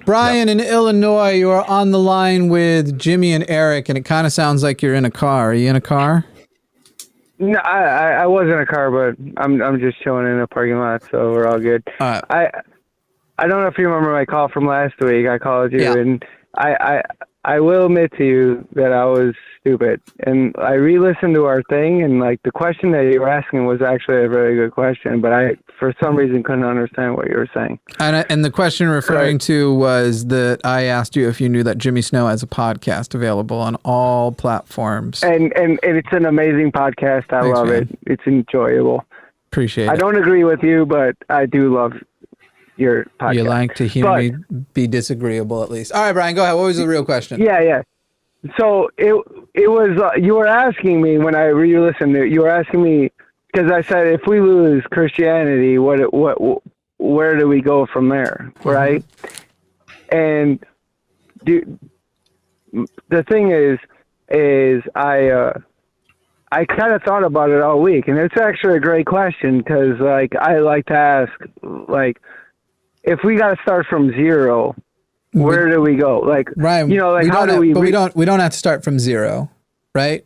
Brian in Illinois, you are on the line with Jimmy and Eric, and it kind of sounds like you're in a car. Are you in a car? No, I was in a car, but I'm just chilling in a parking lot, so we're all good. I don't know if you remember my call from last week. I called you, and I will admit to you that I was stupid. And I re-listened to our thing, and like the question that you were asking was actually a very good question, but I, for some reason, couldn't understand what you were saying. And the question referring to was that I asked you if you knew that Jimmy Snow has a podcast available on all platforms. And it's an amazing podcast. I love it. It's enjoyable. Appreciate it. I don't agree with you, but I do love your podcast. You like to hear me be disagreeable, at least. All right, Brian, go ahead. What was the real question? Yeah. So it was, you were asking me when I re-listened to it, you were asking me, because I said, if we lose Christianity, where do we go from there, right? And the thing is I kind of thought about it all week, and it's actually a great question, because like I like to ask, like, if we got to start from zero, where do we go? Like, right. You know, like we don't have to start from zero, right?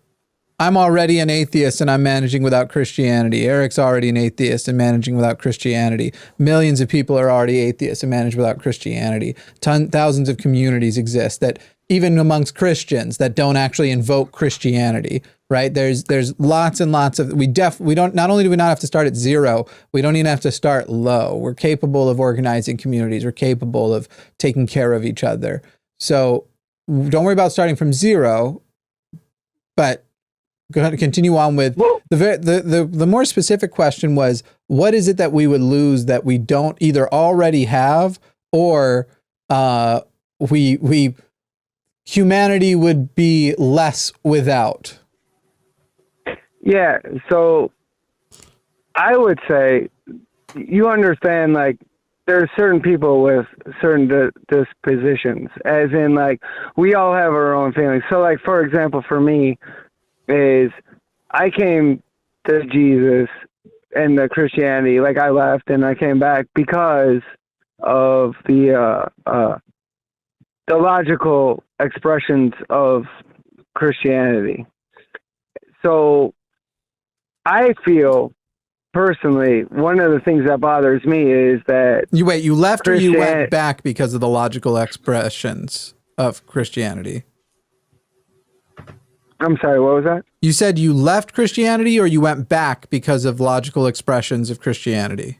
I'm already an atheist and I'm managing without Christianity. Eric's already an atheist and managing without Christianity. Millions of people are already atheists and manage without Christianity. Thousands of communities exist that even amongst Christians that don't actually invoke Christianity, right? There's lots and lots of, we don't, not only do we not have to start at zero, we don't even have to start low. We're capable of organizing communities. We're capable of taking care of each other. So don't worry about starting from zero, but go ahead and continue on with the more specific question was, what is it that we would lose that we don't either already have, or humanity would be less without? Yeah, so I would say, you understand, like, there are certain people with certain dispositions, as in, like, we all have our own feelings. So, like, for example, for me, is I came to Jesus and the Christianity, like, I left and I came back because of the logical expressions of Christianity. So I feel personally, one of the things that bothers me is that you left or you went back because of the logical expressions of Christianity? I'm sorry, what was that? You said you left Christianity or you went back because of logical expressions of Christianity?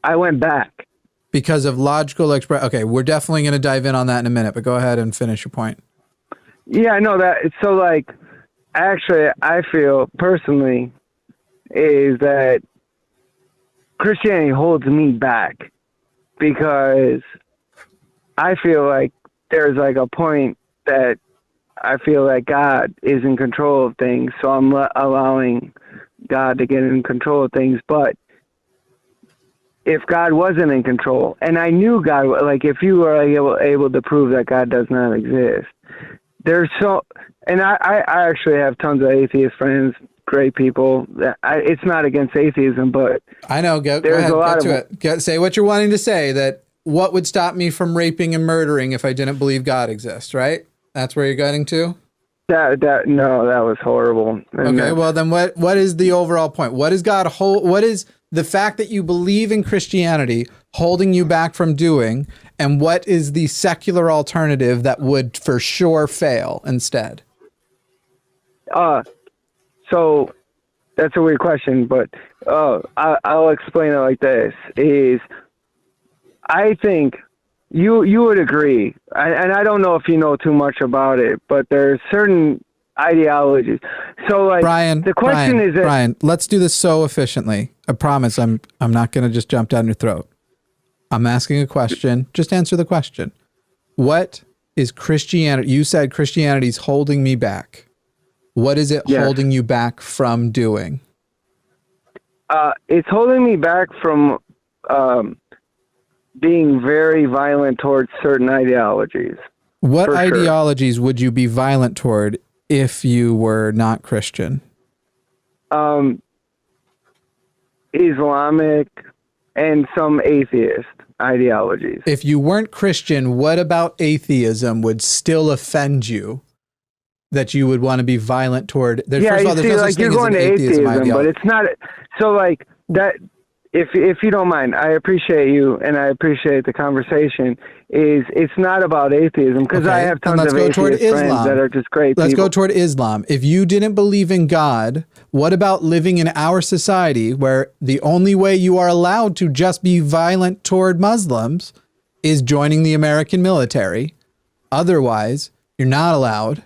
I went back. Because of logical okay, we're definitely going to dive in on that in a minute, but go ahead and finish your point. Yeah, I know that. So, like, actually, I feel personally is that Christianity holds me back because I feel like there's, like, a point that I feel like God is in control of things, so I'm allowing God to get in control of things. But if God wasn't in control, and I knew God, like, if you were able to prove that God does not exist, and I actually have tons of atheist friends, great people. It's not against atheism, but I know. Go ahead, get to it. Say what you're wanting to say. That what would stop me from raping and murdering if I didn't believe God exists, right? That's where you're getting to? No, that was horrible. Okay, well then what is the overall point? What is what is the fact that you believe in Christianity holding you back from doing, and what is the secular alternative that would for sure fail instead? So that's a weird question, but I'll explain it like this, is I think you would agree, and I don't know if you know too much about it, but there's certain ideologies. So, like, the question is, Brian, let's do this so efficiently. I promise I'm not going to just jump down your throat. I'm asking a question. Just answer the question. What is Christianity? You said Christianity's holding me back. What is it holding you back from doing? It's holding me back from being very violent towards certain ideologies. What ideologies would you be violent toward if you were not Christian? Islamic and some atheist. ideologies. If you weren't Christian, what about atheism would still offend you? That you would want to be violent toward. First of all, there's no such thing as an atheism ideology. But it's not. So like that. If you don't mind, I appreciate you and I appreciate the conversation. It's not about atheism because I have tons of atheist friends that are just great people. Let's go toward Islam. If you didn't believe in God, what about living in our society where the only way you are allowed to just be violent toward Muslims is joining the American military? Otherwise, you're not allowed,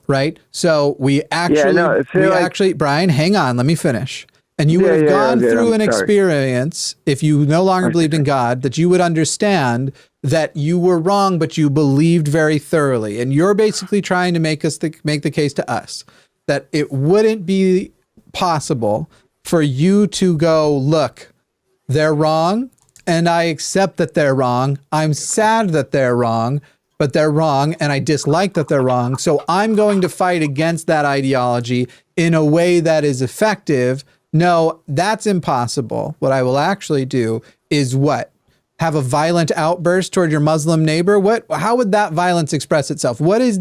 right? So we actually, Brian, hang on, let me finish. And you would have gone through an experience, if you no longer believed in God, that you would understand that you were wrong, but you believed very thoroughly. And you're basically trying to make the case to us that it wouldn't be possible for you to go, look, they're wrong, and I accept that they're wrong. I'm sad that they're wrong, but they're wrong, and I dislike that they're wrong. So I'm going to fight against that ideology in a way that is effective. No, that's impossible. What I will actually do is what? Have a violent outburst toward your Muslim neighbor? How would that violence express itself? What is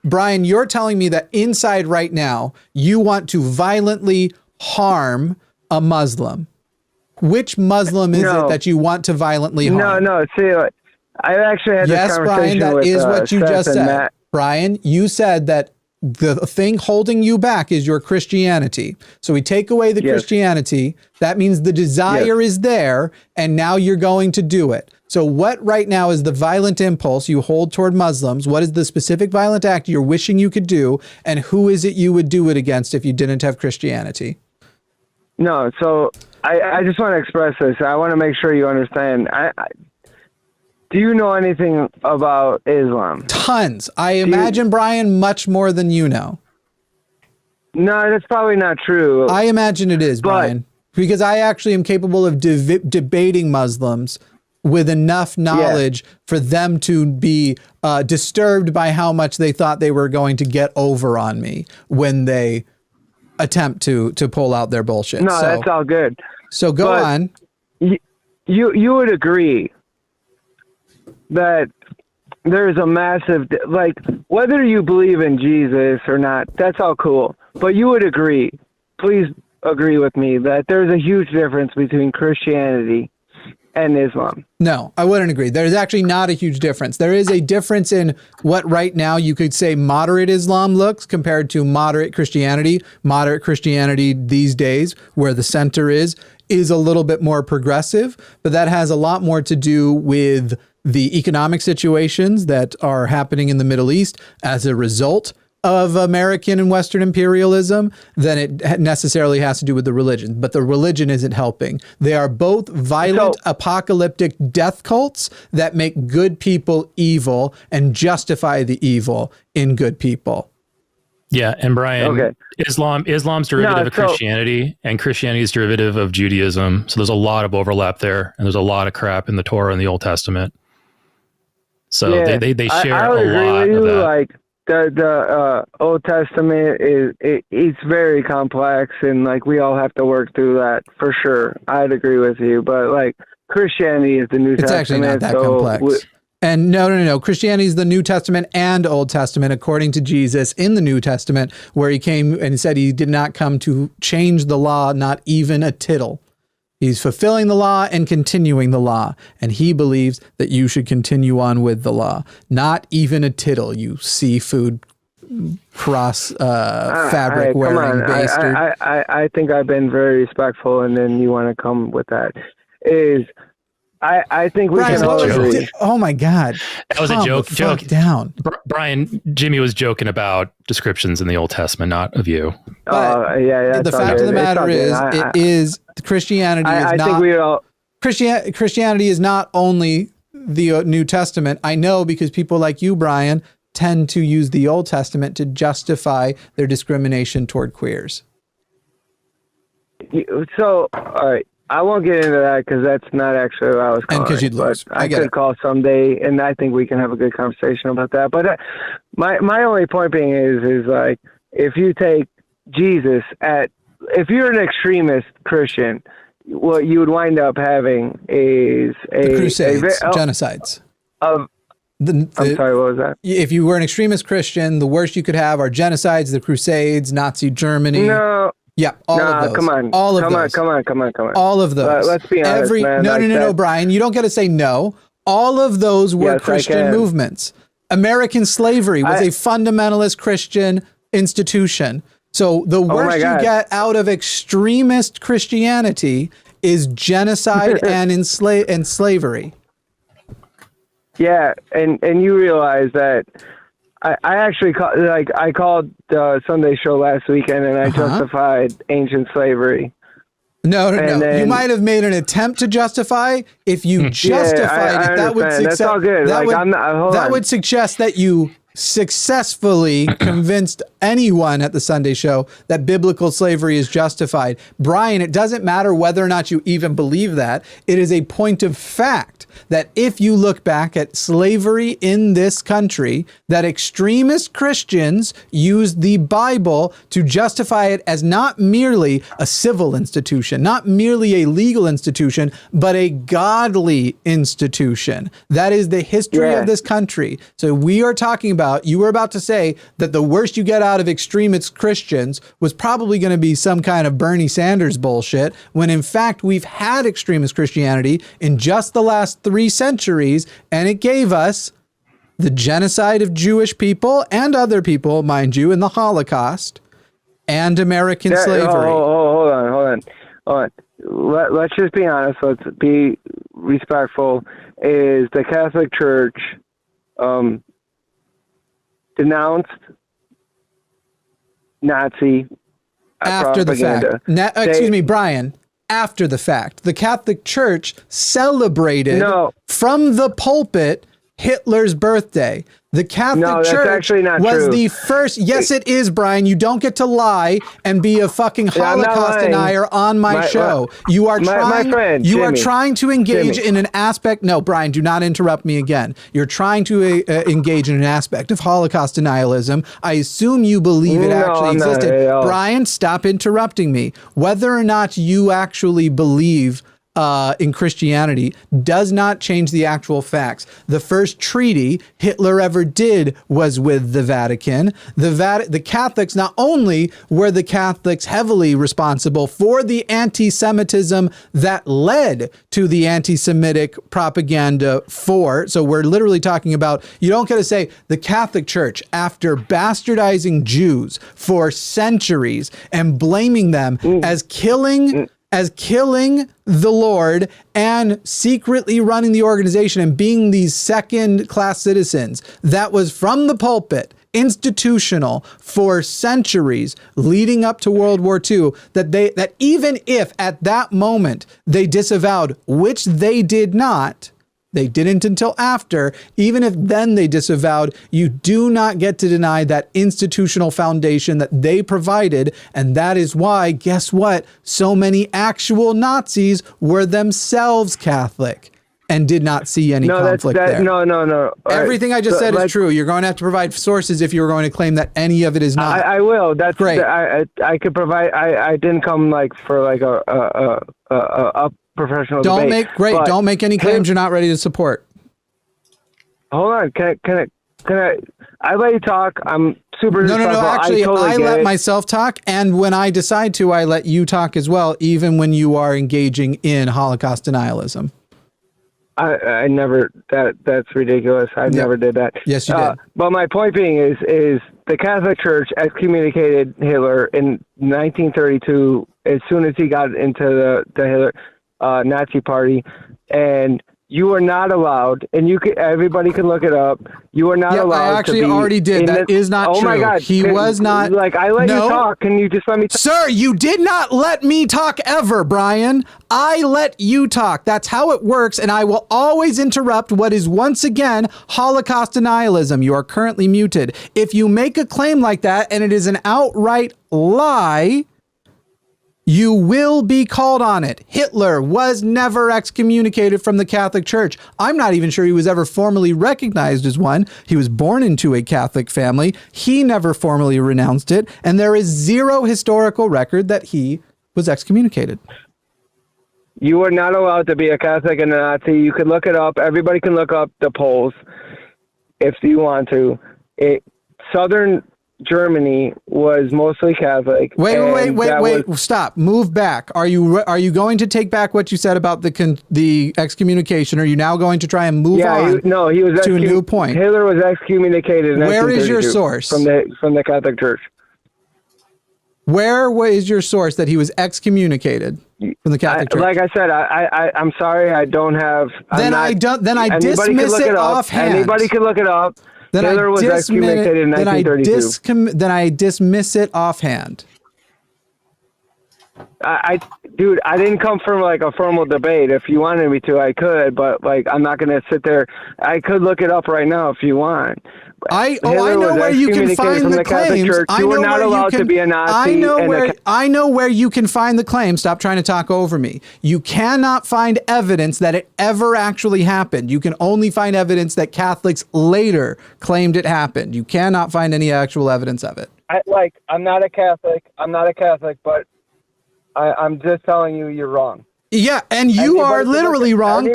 Brian, you're telling me that inside right now, you want to violently harm a Muslim. Which Muslim is it that you want to violently harm? No. See, I actually had this conversation Brian, with that is what you Seth just and said. Matt. Brian, you said that the thing holding you back is your Christianity. So we take away the Christianity. That means the desire is there, and now you're going to do it. So what right now is the violent impulse you hold toward Muslims? What is the specific violent act you're wishing you could do? And who is it you would do it against if you didn't have Christianity? No, so I just want to express this. I want to make sure you understand. Do you know anything about Islam? Tons. I imagine, Brian, much more than you know. No, that's probably not true. I imagine it is, Brian, because I actually am capable of debating Muslims with enough knowledge for them to be disturbed by how much they thought they were going to get over on me when they attempt to pull out their bullshit. No, that's all good. So go on. You would agree that there's a massive, like, whether you believe in Jesus or not, that's all cool. But you would agree, please agree with me, that there's a huge difference between Christianity and Islam. No, I wouldn't agree. There's actually not a huge difference. There is a difference in what right now you could say moderate Islam looks compared to moderate Christianity. Moderate Christianity these days, where the center is a little bit more progressive, but that has a lot more to do with the economic situations that are happening in the Middle East as a result of American and Western imperialism than it necessarily has to do with the religion. But the religion isn't helping. They are both violent, apocalyptic death cults that make good people evil and justify the evil in good people. Yeah, and Brian, Islam's derivative of Christianity, and Christianity is derivative of Judaism. So there's a lot of overlap there, and there's a lot of crap in the Torah and the Old Testament. So they share I would a agree lot with of you. that. Like the Old Testament it's very complex, and like we all have to work through that for sure. I'd agree with you, but like Christianity is the New Testament. It's actually not that complex. And no. Christianity is the New Testament and Old Testament, according to Jesus in the New Testament, where he came and said he did not come to change the law, not even a tittle. He's fulfilling the law and continuing the law. And he believes that you should continue on with the law. Not even a tittle, you seafood cross fabric wearing bastard. I think I've been very respectful, and then you want to come with that. I think we can all agree. Oh my God. That was a joke. Down. Brian, Jimmy was joking about descriptions in the Old Testament, not of you. The fact of the matter is Christianity is not. Christianity is not only the New Testament. I know because people like you, Brian, tend to use the Old Testament to justify their discrimination toward queers. So, all right. I won't get into that because that's not actually what I was calling. And because you'd lose. I could call someday, and I think we can have a good conversation about that. But my only point being is like, if you take Jesus if you're an extremist Christian, what you would wind up having is the Crusades, genocides. I'm sorry, what was that? If you were an extremist Christian, the worst you could have are genocides, the Crusades, Nazi Germany. No. Yeah, all of those. Come on. All of those. Come on. All of those. Let's be honest, man. No, Brian. You don't get to say no. All of those were Christian movements. American slavery was a fundamentalist Christian institution. So the worst you get out of extremist Christianity is genocide and slavery. Yeah, and you realize that I actually called the Sunday show last weekend, and I justified ancient slavery. No. You might have made an attempt to justify. If you justified it, that would suggest that's all good. That would suggest that you successfully convinced anyone at the Sunday show that biblical slavery is justified. Brian, it doesn't matter whether or not you even believe that. It is a point of fact that if you look back at slavery in this country, that extremist Christians used the Bible to justify it as not merely a civil institution, not merely a legal institution, but a godly institution. That is the history of this country. So we are talking about, you were about to say that the worst you get out of extremist Christians was probably going to be some kind of Bernie Sanders bullshit, when in fact we've had extremist Christianity in just the last 3 centuries, and it gave us the genocide of Jewish people and other people, mind you, in the Holocaust, and American slavery. Hold on. Let's just be honest. Let's be respectful. Is the Catholic Church denounced Nazi after propaganda? The fact. Excuse me, Brian. After the fact, the Catholic Church celebrated from the pulpit Hitler's birthday. The Catholic Church was the first. Yes, it is, Brian. You don't get to lie and be a fucking Holocaust denier on my show. You are trying to engage in an aspect. No, Brian, do not interrupt me again. You're trying to engage in an aspect of Holocaust denialism. I assume you believe it actually existed. Brian, stop interrupting me. Whether or not you actually believe in Christianity does not change the actual facts. The first treaty Hitler ever did was with the Vatican. The Catholics, not only were the Catholics heavily responsible for the anti-Semitism that led to the anti-Semitic propaganda so we're literally talking about, you don't get to say the Catholic Church, after bastardizing Jews for centuries and blaming them as killing the Lord and secretly running the organization and being these second-class citizens. That was from the pulpit, institutional for centuries leading up to World War II, that even if at that moment they disavowed, which they did not, they didn't until after. Even if then they disavowed, you do not get to deny that institutional foundation that they provided. And that is why, guess what? So many actual Nazis were themselves Catholic and did not see any conflict there. No. Everything I just said is true. You're going to have to provide sources if you were going to claim that any of it is not. I will. That's great. I could provide. I didn't come for a professional debate. Don't make any claims you're not ready to support. Hold on. Can I let you talk? I'm super No. Actually, I let myself talk, and when I decide to, I let you talk as well, even when you are engaging in Holocaust denialism. I never. That's ridiculous. I never did that. Yes, you did. But my point being is the Catholic Church excommunicated Hitler in 1932 as soon as he got into the Hitler Nazi Party, and you are not allowed, and everybody can look it up. You are not allowed. I actually already did. That is not true. Oh my God! He was not. I let you talk. Can you just let me talk? Sir, you did not let me talk ever, Brian. I let you talk. That's how it works, and I will always interrupt what is once again Holocaust denialism. You are currently muted. If you make a claim like that and it is an outright lie, you will be called on it. Hitler was never excommunicated from the Catholic Church. I'm not even sure he was ever formally recognized as one. He was born into a Catholic family. He never formally renounced it. And there is zero historical record that he was excommunicated. You were not allowed to be a Catholic and a Nazi. You could look it up. Everybody can look up the polls if you want to. Southern Germany was mostly Catholic. Wait. Stop. Move back. Are you going to take back what you said about the excommunication? Or are you now going to try and move on? He was to a new point. Hitler was excommunicated in Where is your source? From the Catholic Church. Where is your source that he was excommunicated from the Catholic Church? Like I said, I'm sorry, I don't have. Then I dismiss it offhand. Anybody can look it up. Hitler was excommunicated in 1932. Then I dismiss it offhand. Dude, I didn't come from like a formal debate. If you wanted me to, I could, but like I'm not going to sit there. I could look it up right now if you want. I know where you can find the claims. You were not allowed to be a Nazi. I know where you can find the claim. Stop trying to talk over me. You cannot find evidence that it ever actually happened. You can only find evidence that Catholics later claimed it happened. You cannot find any actual evidence of it. I'm not a Catholic, but I'm just telling you, you're wrong. Yeah, and you are literally wrong.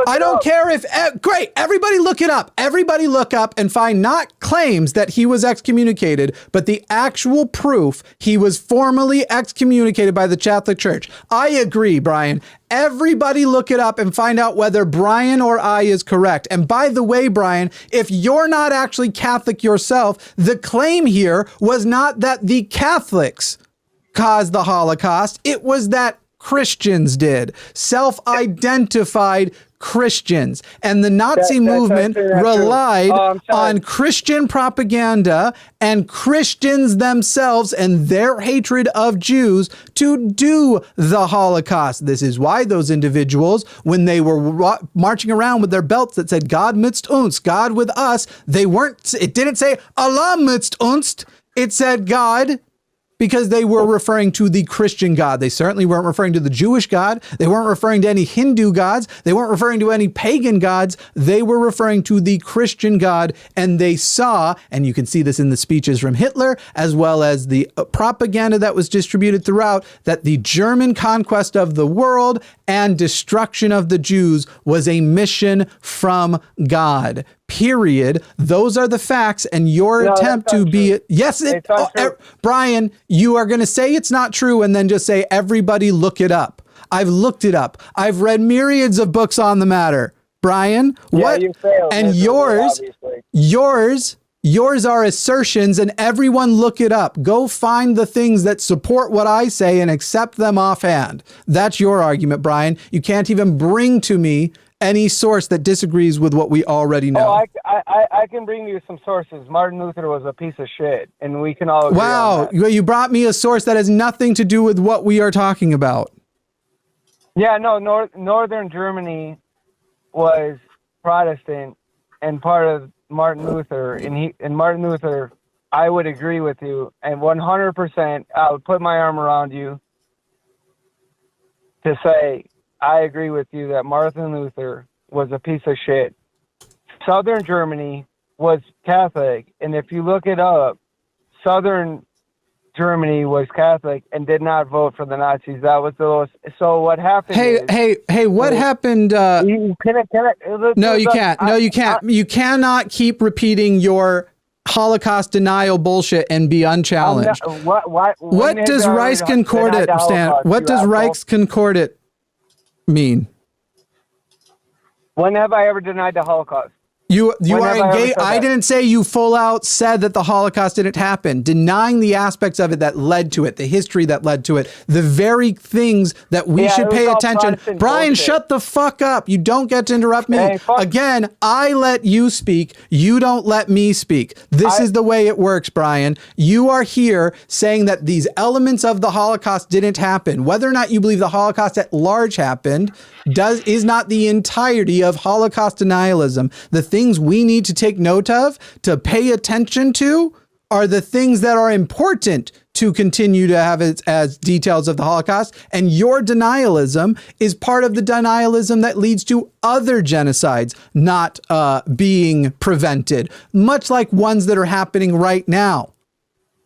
I don't care if... Great, everybody look it up. Everybody look up and find not claims that he was excommunicated, but the actual proof he was formally excommunicated by the Catholic Church. I agree, Brian. Everybody look it up and find out whether Brian or I is correct. And by the way, Brian, if you're not actually Catholic yourself, the claim here was not that the Catholics caused the Holocaust. It was that Christians did. Self-identified Christians. And the Nazi movement relied on Christian propaganda and Christians themselves and their hatred of Jews to do the Holocaust. This is why those individuals, when they were marching around with their belts that said God mit uns, God with us, it didn't say Allah mit uns, it said God, because they were referring to the Christian God. They certainly weren't referring to the Jewish God. They weren't referring to any Hindu gods. They weren't referring to any pagan gods. They were referring to the Christian God. And they saw, and you can see this in the speeches from Hitler, as well as the propaganda that was distributed throughout, that the German conquest of the world and destruction of the Jews was a mission from God. Period. Those are the facts, and your attempt to be Brian, you are going to say it's not true and then just say everybody look it up. I've looked it up. I've read myriads of books on the matter. Brian, what? You failed. And yours are assertions, and everyone look it up. Go find the things that support what I say and accept them offhand. That's your argument, Brian. You can't even bring to me any source that disagrees with what we already know. I can bring you some sources. Martin Luther was a piece of shit, and we can all agree on that. You brought me a source that has nothing to do with what we are talking about. Yeah, no, Northern Germany was Protestant and part of Martin Luther, and Martin Luther, I would agree with you, and 100%, I would put my arm around you to say, I agree with you that Martin Luther was a piece of shit. Southern Germany was Catholic, and if you look it up, Southern Germany was Catholic and did not vote for the Nazis. That was the lowest. So what happened? Hey! What happened? No, you can't. No, you can't. You cannot keep repeating your Holocaust denial bullshit and be unchallenged. What does Reich Concordat stand? What does Reich Concordat mean? When have I ever denied the Holocaust? You are engaged. I didn't say you full out said that the Holocaust didn't happen. Denying the aspects of it that led to it, the history that led to it, the very things that we should pay attention. Brian, shut the fuck up. You don't get to interrupt me. Hey, Again, I let you speak. You don't let me speak. This is the way it works, Brian. You are here saying that these elements of the Holocaust didn't happen. Whether or not you believe the Holocaust at large happened is not the entirety of Holocaust denialism. The things we need to take note of, to pay attention to, are the things that are important to continue to have it as details of the Holocaust. And your denialism is part of the denialism that leads to other genocides not being prevented, much like ones that are happening right now.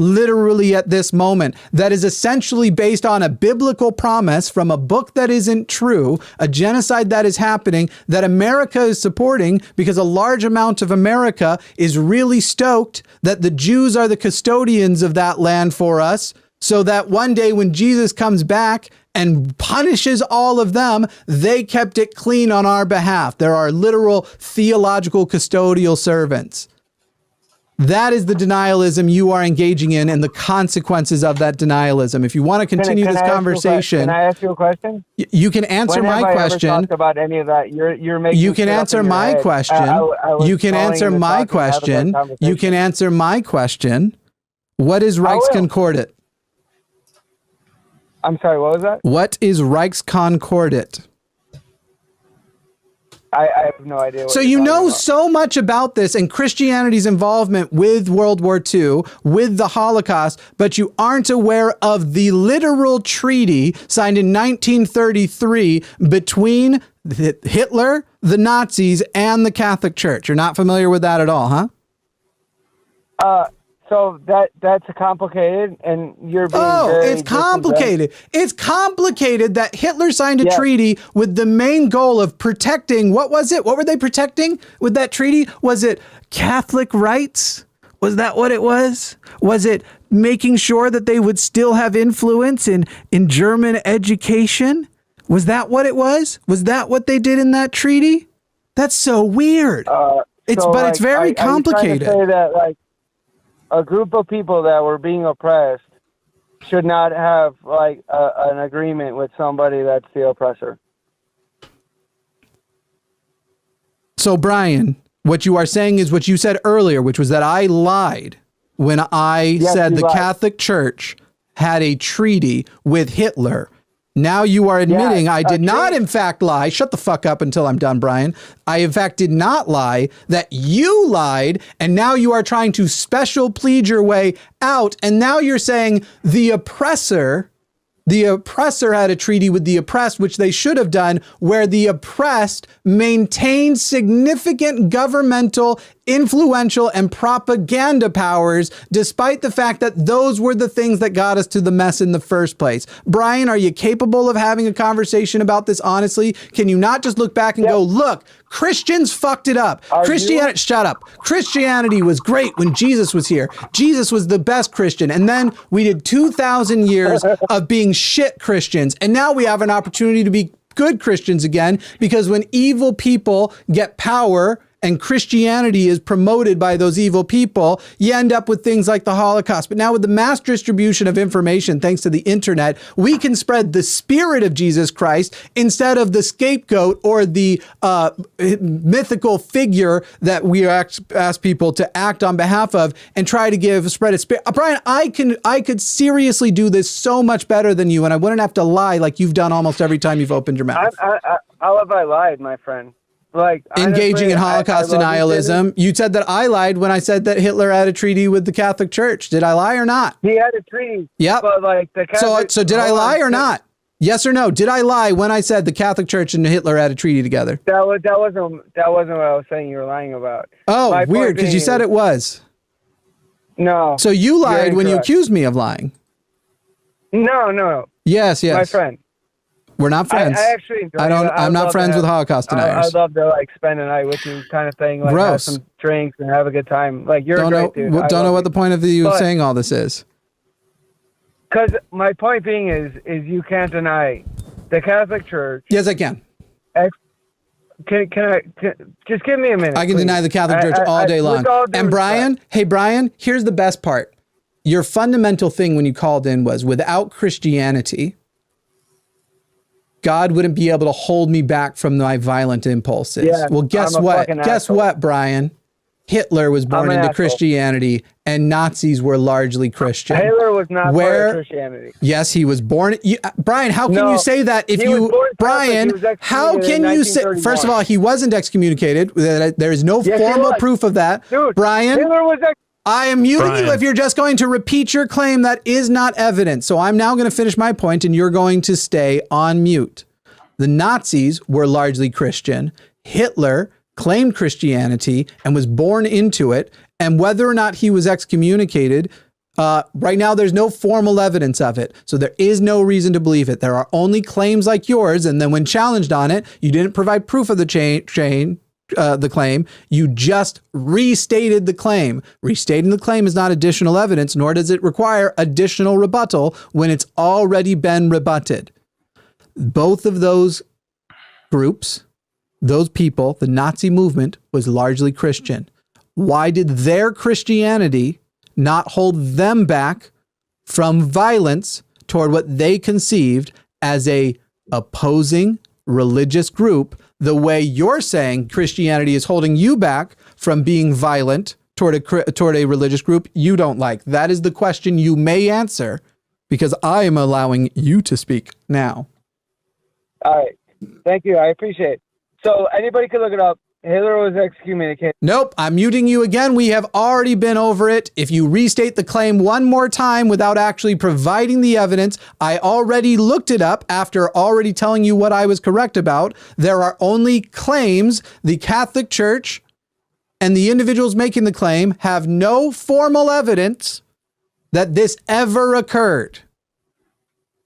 literally at this moment, that is essentially based on a biblical promise from a book that isn't true, a genocide that is happening, that America is supporting because a large amount of America is really stoked that the Jews are the custodians of that land for us, so that one day when Jesus comes back and punishes all of them, they kept it clean on our behalf. There are literal theological custodial servants. That is the denialism you are engaging in and the consequences of that denialism. If you want to continue this conversation... Can I ask you a question? You can answer my question. When have I ever talked about any of that? You're making you can answer my question. You can answer my question. You can answer my question. What is Reich Concordat? I'm sorry, what was that? What is Reich Concordat? I have no idea. So you know so much about this and Christianity's involvement with World War II, with the Holocaust, but you aren't aware of the literal treaty signed in 1933 between Hitler, the Nazis, and the Catholic Church. You're not familiar with that at all, huh? So that's complicated, and you're being very... it's complicated. It's complicated that Hitler signed a treaty with the main goal of protecting, what was it? What were they protecting with that treaty? Was it Catholic rights? Was that what it was? Was it making sure that they would still have influence in German education? Was that what it was? Was that what they did in that treaty? That's so weird. It's very complicated. Are you trying to say that, a group of people that were being oppressed should not have an agreement with somebody that's the oppressor? So Brian, what you are saying is what you said earlier, which was that I lied when I said the Catholic Church had a treaty with Hitler. Now you are admitting I did not, in fact, lie. Shut the fuck up until I'm done, Brian. I, in fact, did not lie, that you lied, and now you are trying to special plead your way out, and now you're saying the oppressor had a treaty with the oppressed, which they should have done, where the oppressed maintained significant governmental, influential, and propaganda powers, despite the fact that those were the things that got us to the mess in the first place. Brian, are you capable of having a conversation about this honestly? Can you not just look back and go, look, Christians fucked it up. Shut up. Christianity was great when Jesus was here. Jesus was the best Christian. And then we did 2,000 years of being shit Christians. And now we have an opportunity to be good Christians again, because when evil people get power and Christianity is promoted by those evil people, you end up with things like the Holocaust. But now with the mass distribution of information, thanks to the internet, we can spread the spirit of Jesus Christ instead of the scapegoat or the mythical figure that we ask people to act on behalf of and try to spread a spirit. Brian, I could seriously do this so much better than you, and I wouldn't have to lie like you've done almost every time you've opened your mouth. How have I lied, my friend? Engaging in Holocaust denialism. You said that I lied when I said that Hitler had a treaty with the Catholic Church. Did I lie or not? He had a treaty. Yep. But the Catholic, so did I lie or not? Yes or no? Did I lie when I said the Catholic Church and Hitler had a treaty together? That wasn't what I was saying you were lying about. Oh, weird, because you said it was. No. So you lied when you accused me of lying. No. Yes. My friend. We're not friends. I actually enjoy I'm not friends with Holocaust deniers. I'd love to spend a night with you, kind of thing. Gross. Have some drinks and have a good time. You're a great dude. Don't know what the point of you saying all this is. Because my point being is you can't deny the Catholic Church. Yes, I can. Can I just give me a minute? I can deny the Catholic Church all day long. And Brian, here's the best part. Your fundamental thing when you called in was, without Christianity, God wouldn't be able to hold me back from my violent impulses. Yeah, well, guess what? Guess what, Brian? Hitler was born into Christianity, and Nazis were largely Christian. Hitler was not part of Christianity. Yes, he was born. Brian, how can you say that if you... Brian, how can you say... First of all, he wasn't excommunicated. There is no formal proof of that. Dude, Brian... Hitler was I am muting you if you're just going to repeat your claim that is not evident. So I'm now going to finish my point and you're going to stay on mute. The Nazis were largely Christian. Hitler claimed Christianity and was born into it. And whether or not he was excommunicated, Right now, there's no formal evidence of it, so there is no reason to believe it. There are only claims like yours, and then when challenged on it, you didn't provide proof of the the claim. You just restated the claim. Restating the claim is not additional evidence, nor does it require additional rebuttal when it's already been rebutted. Both of those groups, those people, the Nazi movement was largely Christian. Why did their Christianity not hold them back from violence toward what they conceived as a opposing religious group, the way you're saying Christianity is holding you back from being violent toward a religious group you don't like? That is the question you may answer, because I am allowing you to speak now. All right. Thank you. I appreciate it. So anybody can look it up. Hitler was excommunicated. Nope, I'm muting you again. We have already been over it. If you restate the claim one more time without actually providing the evidence, I already looked it up after already telling you what I was correct about. There are only claims. The Catholic Church and the individuals making the claim have no formal evidence that this ever occurred.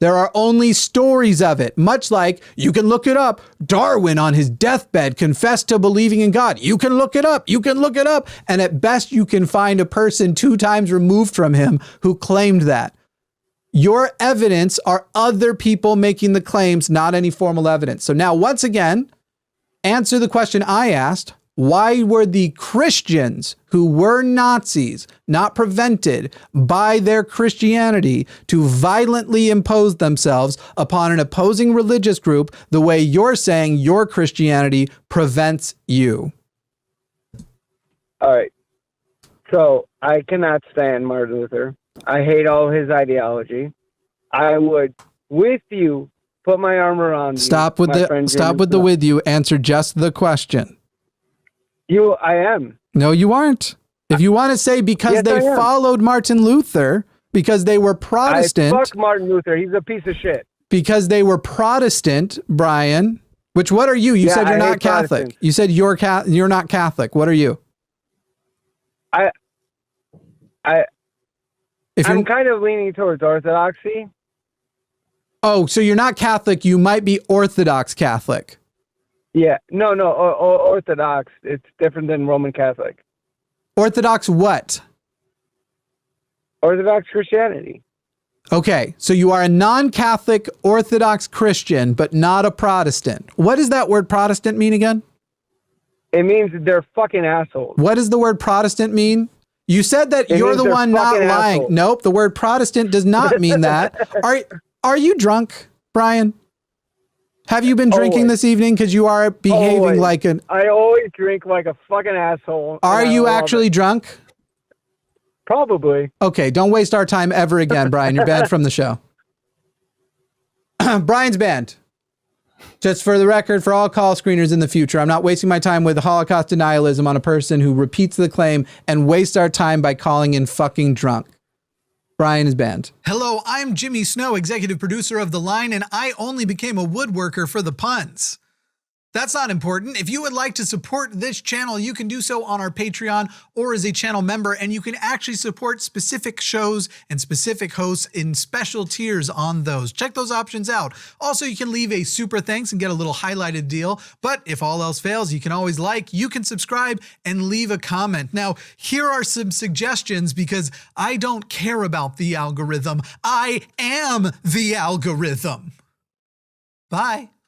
There are only stories of it, much like you can look it up. Darwin on his deathbed confessed to believing in God. You can look it up. You can look it up. And at best, you can find a person 2 times removed from him who claimed that. Your evidence are other people making the claims, not any formal evidence. So now, once again, answer the question I asked. Why were the Christians who were Nazis not prevented by their Christianity to violently impose themselves upon an opposing religious group the way you're saying your Christianity prevents you? All right. So I cannot stand Martin Luther. I hate all his ideology. I would, with you, put my arm around you. Stop with the with you. Answer just the question. I am. No, you aren't. If you want to say because they followed Martin Luther, because they were Protestant. Fuck Martin Luther. He's a piece of shit. Because they were Protestant, Brian. Which, what are you? You said you're not Catholic. You said you're not Catholic. What are you? I'm kind of leaning towards Orthodoxy. Oh, so you're not Catholic. You might be Orthodox Catholic. Yeah, no, Orthodox. It's different than Roman Catholic. Orthodox what? Orthodox Christianity. Okay, so you are a non-Catholic Orthodox Christian, but not a Protestant. What does that word Protestant mean again? It means they're fucking assholes. What does the word Protestant mean? You said that you're the one not lying. Assholes. Nope, the word Protestant does not mean that. Are you drunk, Brian? Have you been drinking this evening? Because you are behaving like an... I always drink like a fucking asshole. Are you actually drunk? Probably. Okay, don't waste our time ever again, Brian. You're banned from the show. Brian's banned. Just for the record, for all call screeners in the future, I'm not wasting my time with Holocaust denialism on a person who repeats the claim and wastes our time by calling in fucking drunk. Brian is banned. Hello, I'm Jimmy Snow, executive producer of The Line, and I only became a woodworker for the puns. That's not important. If you would like to support this channel, you can do so on our Patreon or as a channel member, and you can actually support specific shows and specific hosts in special tiers on those. Check those options out. Also, you can leave a super thanks and get a little highlighted deal. But if all else fails, you can always you can subscribe and leave a comment. Now, here are some suggestions because I don't care about the algorithm. I am the algorithm. Bye.